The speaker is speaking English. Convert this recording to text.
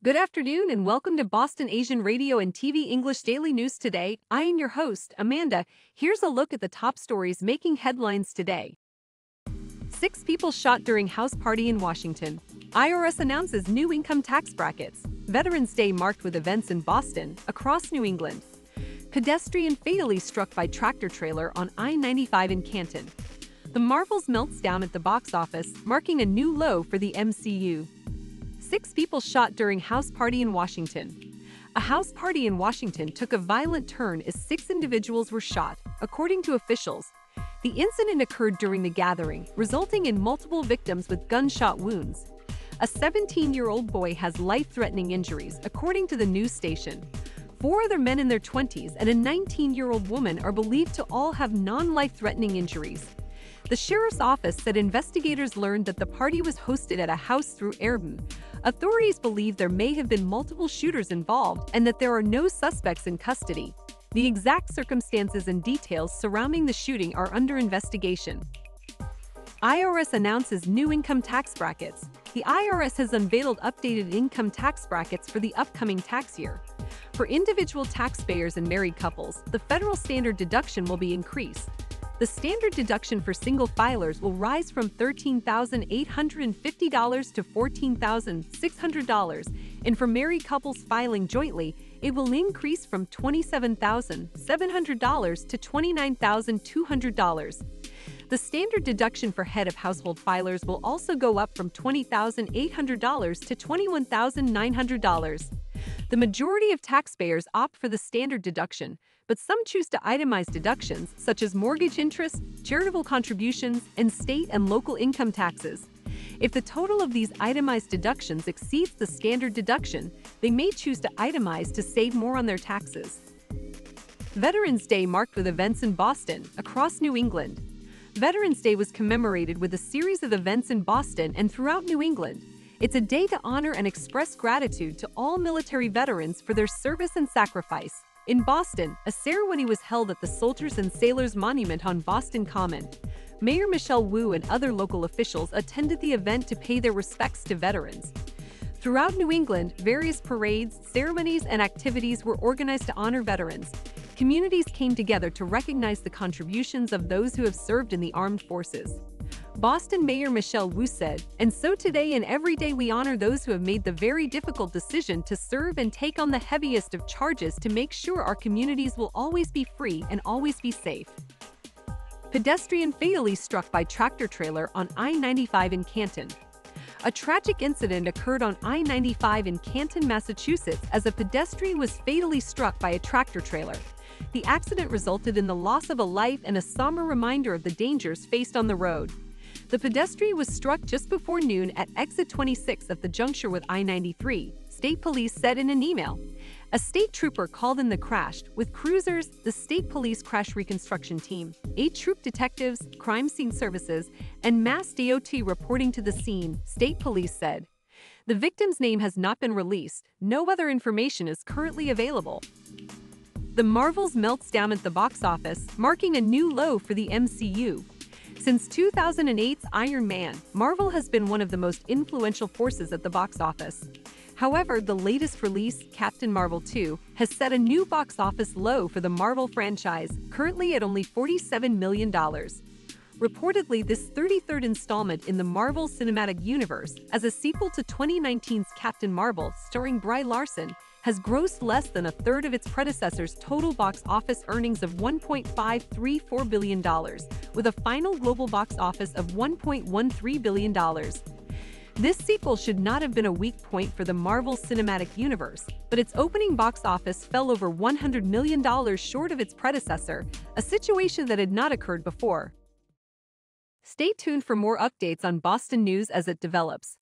Good afternoon and welcome to Boston Asian Radio and TV English Daily News Today. I am your host, Amanda. Here's a look at the top stories making headlines today. 6 people shot during house party in Washington. IRS announces new income tax brackets. Veterans Day marked with events in Boston, across New England. Pedestrian fatally struck by tractor trailer on I-95 in Canton. The Marvels melts down at the box office, marking a new low for the MCU. 6 people shot during house party in Washington. A house party in Washington took a violent turn as 6 individuals were shot, according to officials. The incident occurred during the gathering, resulting in multiple victims with gunshot wounds. A 17-year-old boy has life-threatening injuries, according to the news station. 4 other men in their 20s and a 19-year-old woman are believed to all have non-life-threatening injuries. The sheriff's office said investigators learned that the party was hosted at a house through Airborne. Authorities believe there may have been multiple shooters involved and that there are no suspects in custody. The exact circumstances and details surrounding the shooting are under investigation. IRS announces new income tax brackets. The IRS has unveiled updated income tax brackets for the upcoming tax year. For individual taxpayers and married couples, the federal standard deduction will be increased. The standard deduction for single filers will rise from $13,850 to $14,600, and for married couples filing jointly, it will increase from $27,700 to $29,200. The standard deduction for head of household filers will also go up from $20,800 to $21,900. The majority of taxpayers opt for the standard deduction, but some choose to itemize deductions such as mortgage interest, charitable contributions, and state and local income taxes. If the total of these itemized deductions exceeds the standard deduction, they may choose to itemize to save more on their taxes. Veterans Day marked with events in Boston, across New England. Veterans Day was commemorated with a series of events in Boston and throughout New England. It's a day to honor and express gratitude to all military veterans for their service and sacrifice. In Boston, a ceremony was held at the Soldiers and Sailors Monument on Boston Common. Mayor Michelle Wu and other local officials attended the event to pay their respects to veterans. Throughout New England, various parades, ceremonies, and activities were organized to honor veterans. Communities came together to recognize the contributions of those who have served in the armed forces. Boston Mayor Michelle Wu said, "And so today and every day we honor those who have made the very difficult decision to serve and take on the heaviest of charges to make sure our communities will always be free and always be safe." Pedestrian fatally struck by tractor trailer on I-95 in Canton. A tragic incident occurred on I-95 in Canton, Massachusetts, as a pedestrian was fatally struck by a tractor trailer. The accident resulted in the loss of a life and a somber reminder of the dangers faced on the road. The pedestrian was struck just before noon at exit 26 at the juncture with I-93, state police said in an email. A state trooper called in the crash, with cruisers, the state police crash reconstruction team, 8 troop detectives, crime scene services, and Mass DOT reporting to the scene, state police said. The victim's name has not been released. No other information is currently available. The Marvels melts down at the box office, marking a new low for the MCU. Since 2008's Iron Man, Marvel has been one of the most influential forces at the box office. However, the latest release, Captain Marvel 2, has set a new box office low for the Marvel franchise, currently at only $47 million. Reportedly, this 33rd installment in the Marvel Cinematic Universe, as a sequel to 2019's Captain Marvel starring Brie Larson, has grossed less than a third of its predecessor's total box office earnings of $1.534 billion, with a final global box office of $1.13 billion. This sequel should not have been a weak point for the Marvel Cinematic Universe, but its opening box office fell over $100 million short of its predecessor, a situation that had not occurred before. Stay tuned for more updates on Boston news as it develops.